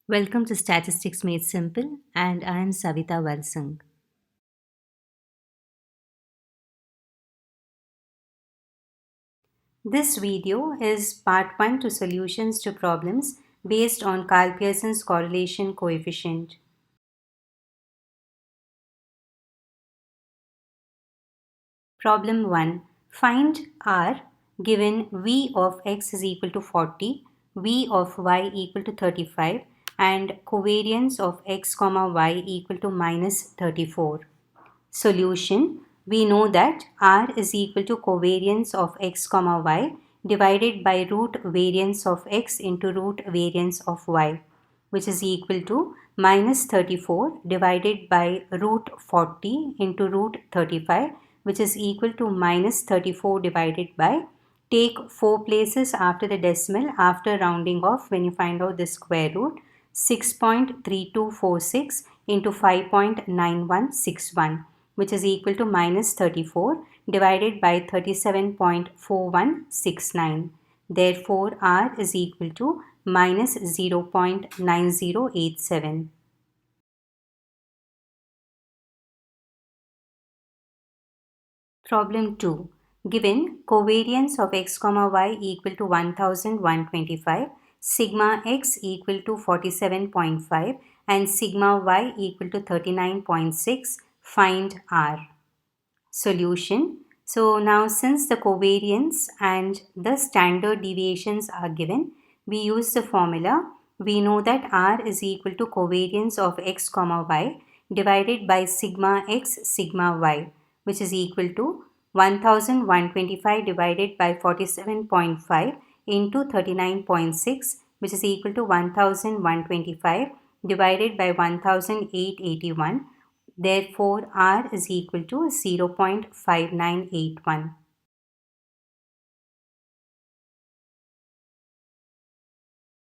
Welcome to Statistics Made Simple, and I am Savita Valsang. This video is part 1 to solutions to problems based on Carl Pearson's correlation coefficient. Problem 1. Find R given V of x is equal to 40, V of y equal to 35, and covariance of x, y equal to minus 34. Solution. We know that R is equal to covariance of x, y divided by root variance of x into root variance of y, which is equal to minus 34 divided by root 40 into root 35, which is equal to minus 34 divided by, take 4 places after the decimal after rounding off when you find out the square root, 6.3246 into 5.9161, which is equal to minus 34 divided by 37.4169. Therefore, R is equal to minus 0.9087. Problem 2. Given covariance of x, y equal to 1125, sigma x equal to 47.5 and sigma y equal to 39.6, find R. Solution. So now since the covariance and the standard deviations are given, we use the formula. We know that R is equal to covariance of x, y divided by sigma x sigma y, which is equal to 1125 divided by 47.5 into 39.6, which is equal to 1125 divided by 1881. Therefore, R is equal to 0.5981.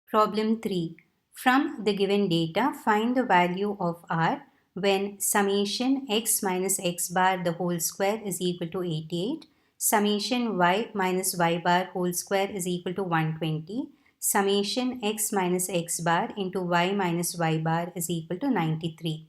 Problem 3. From the given data, find the value of R when summation x minus x bar the whole square is equal to 88, summation y minus y bar whole square is equal to 120, summation x minus x bar into y minus y bar is equal to 93.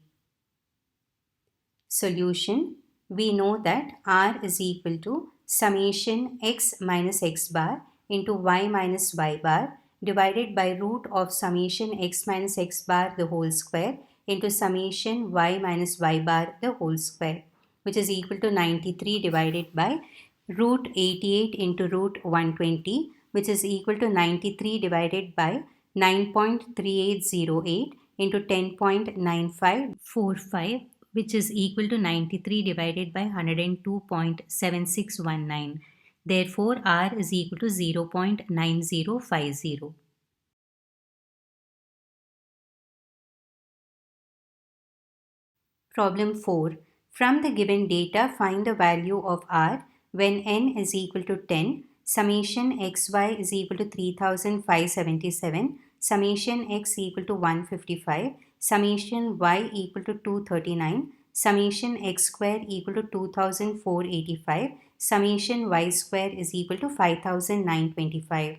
Solution. We know that R is equal to summation x minus x bar into y minus y bar divided by root of summation x minus x bar the whole square into summation y minus y bar the whole square, which is equal to 93 divided by root 88 into root 120, which is equal to 93 divided by 9.3808 into 10.9545, which is equal to 93 divided by 102.7619. Therefore, R is equal to 0.9050. Problem 4. From the given data, find the value of R when n is equal to 10, summation xy is equal to 3577, summation x equal to 155, summation y equal to 239, summation x square equal to 2485, summation y square is equal to 5925.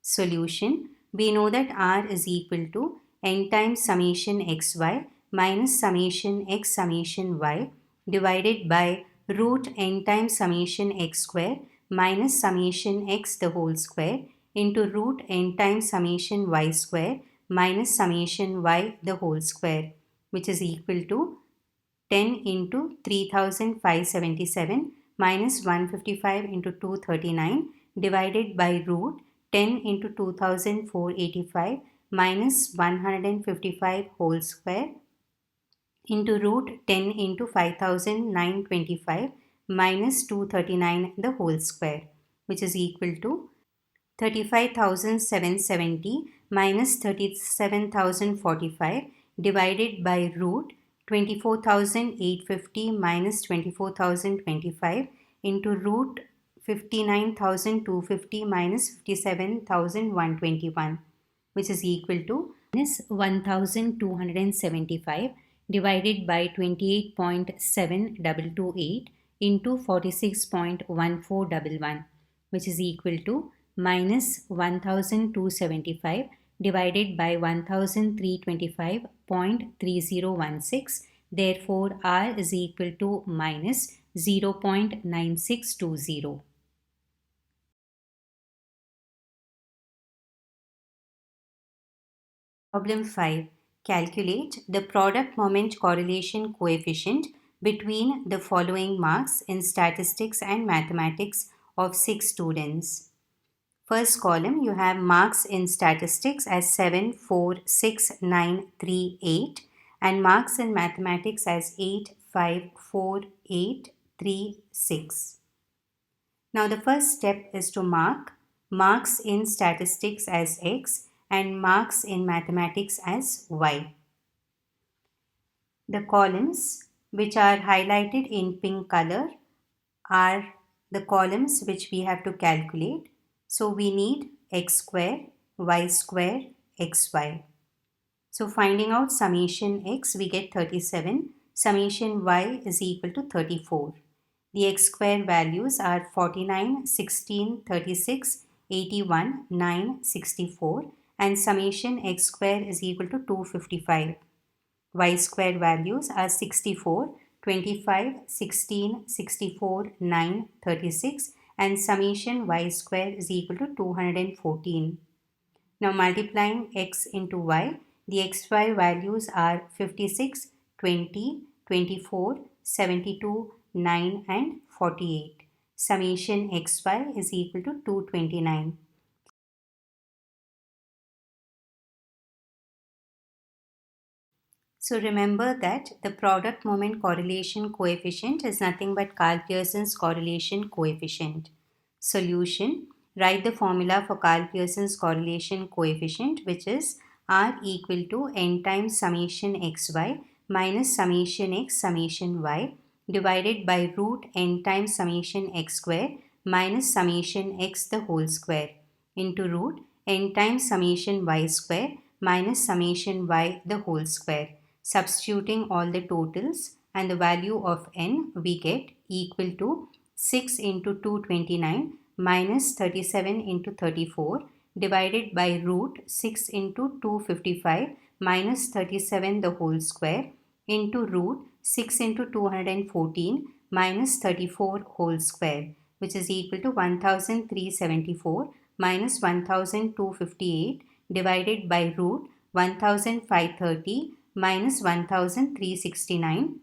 Solution. We know that R is equal to n times summation xy minus summation x summation y divided by root n times summation x square minus summation x the whole square into root n times summation y square minus summation y the whole square, which is equal to 10 into 3577 minus 155 into 239 divided by root 10 into 2485 minus 155 whole square into root 10 into 5925 minus 239 the whole square, which is equal to 35,770 minus 37,045 divided by root 24,850 minus 24,025 into root 59,250 minus 57,121, which is equal to minus 1,275 divided by 28.7228 into 46.1411, which is equal to minus 1,275 divided by 1325.3016. Therefore, R is equal to minus 0.9620. Problem 5. Calculate the product moment correlation coefficient between the following marks in statistics and mathematics of 6 students. First column, you have marks in statistics as 7, 4, 6, 9, 3, 8, and marks in mathematics as 8, 5, 4, 8, 3, 6. Now the first step is to mark marks in statistics as X and marks in mathematics as Y. The columns which are highlighted in pink color are the columns which we have to calculate. So we need x square, y square, xy. So finding out summation x, we get 37. Summation y is equal to 34. The x square values are 49, 16, 36, 81, 9, 64, and summation x square is equal to 255. Y square values are 64, 25, 16, 64, 9, 36, and summation y square is equal to 214. Now multiplying x into y, the xy values are 56, 20, 24, 72, 9, and 48. Summation xy is equal to 229. So remember that the product moment correlation coefficient is nothing but Karl-Pearson's correlation coefficient. Solution: write the formula for Karl-Pearson's correlation coefficient, which is R equal to n times summation xy minus summation x summation y divided by root n times summation x square minus summation x the whole square into root n times summation y square minus summation y the whole square. Substituting all the totals and the value of n, we get equal to 6 into 229 minus 37 into 34 divided by root 6 into 255 minus 37 the whole square into root 6 into 214 minus 34 whole square, which is equal to 1374 minus 1258 divided by root 1530 minus 1369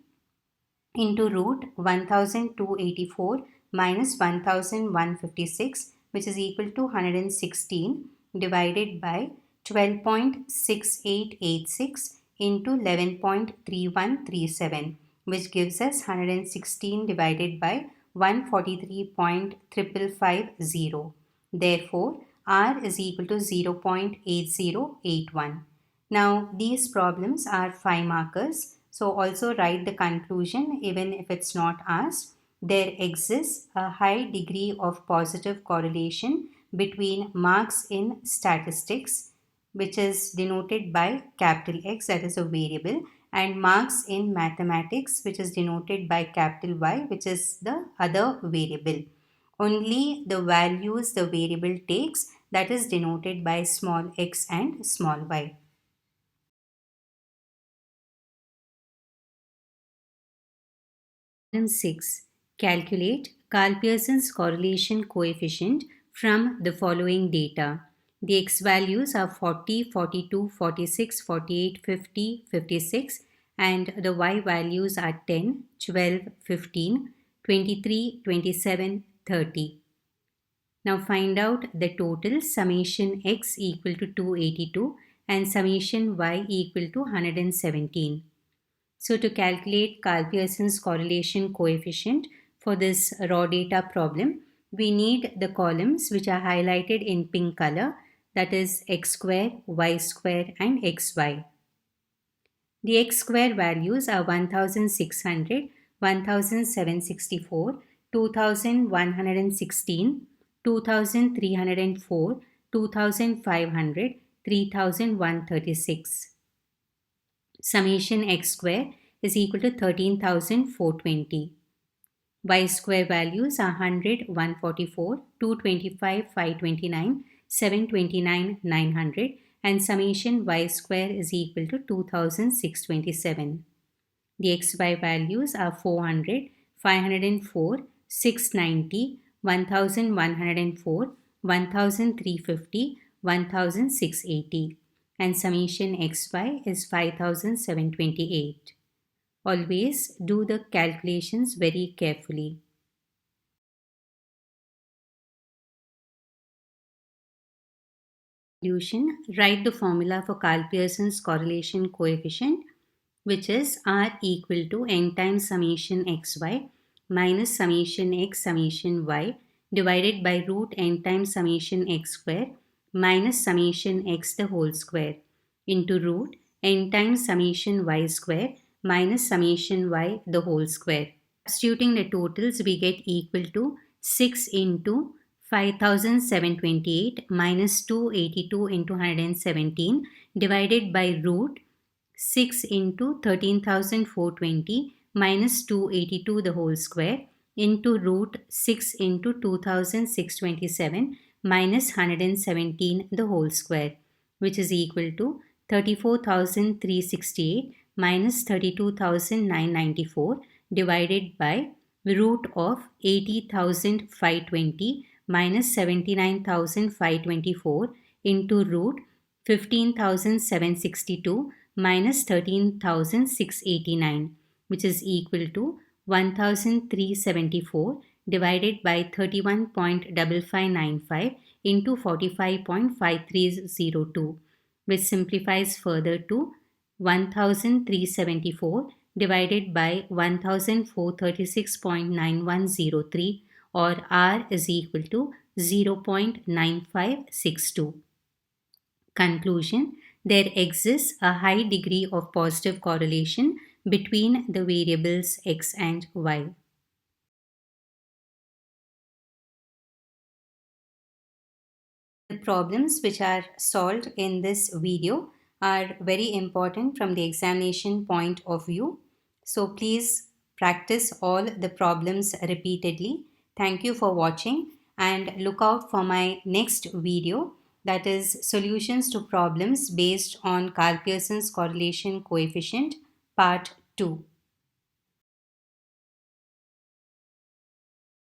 into root 1284 minus 1156, which is equal to 116 divided by 12.6886 into 11.3137, which gives us 116 divided by 143.5550. Therefore, R is equal to 0.8081. Now, these problems are 5 markers. So, also write the conclusion even if it's not asked. There exists a high degree of positive correlation between marks in statistics, which is denoted by capital X, that is a variable, and marks in mathematics, which is denoted by capital Y, which is the other variable. Only the values the variable takes, that is denoted by small x and small y. Problem 6. Calculate Karl-Pearson's correlation coefficient from the following data. The x values are 40, 42, 46, 48, 50, 56, and the y values are 10, 12, 15, 23, 27, 30. Now find out the total summation x equal to 282 and summation y equal to 117. So to calculate Karl-Pearson's correlation coefficient for this raw data problem, we need the columns which are highlighted in pink color, that is x square, y square, and xy. The x square values are 1600, 1764, 2116, 2304, 2500, 3136. Summation x square is equal to 13,420. Y square values are 100, 144, 225, 529, 729, 900, and summation y square is equal to 2627. The xy values are 400, 504, 690, 1104, 1350, 1680, and summation xy is 5728. Always do the calculations very carefully. Solution, write the formula for Karl-Pearson's correlation coefficient, which is R equal to n times summation xy minus summation x summation y divided by root n times summation x square minus summation x the whole square into root n times summation y square minus summation y the whole square. Substituting the totals, we get equal to 6 into 5728 minus 282 into 117 divided by root 6 into 13,420 minus 282 the whole square into root 6 into 2627 minus 117 the whole square, which is equal to 34,368 minus 32,994 divided by root of 80,520 minus 79,524 into root 15,762 minus 13,689, which is equal to 1,374 divided by 31.5595 into 45.5302, which simplifies further to 1,374 divided by 1,436.9103, or R is equal to 0.9562. Conclusion: there exists a high degree of positive correlation between the variables x and y. The problems which are solved in this video are very important from the examination point of view. So please practice all the problems repeatedly. Thank you for watching and look out for my next video, that is solutions to problems based on Karl-Pearson's correlation coefficient part 2.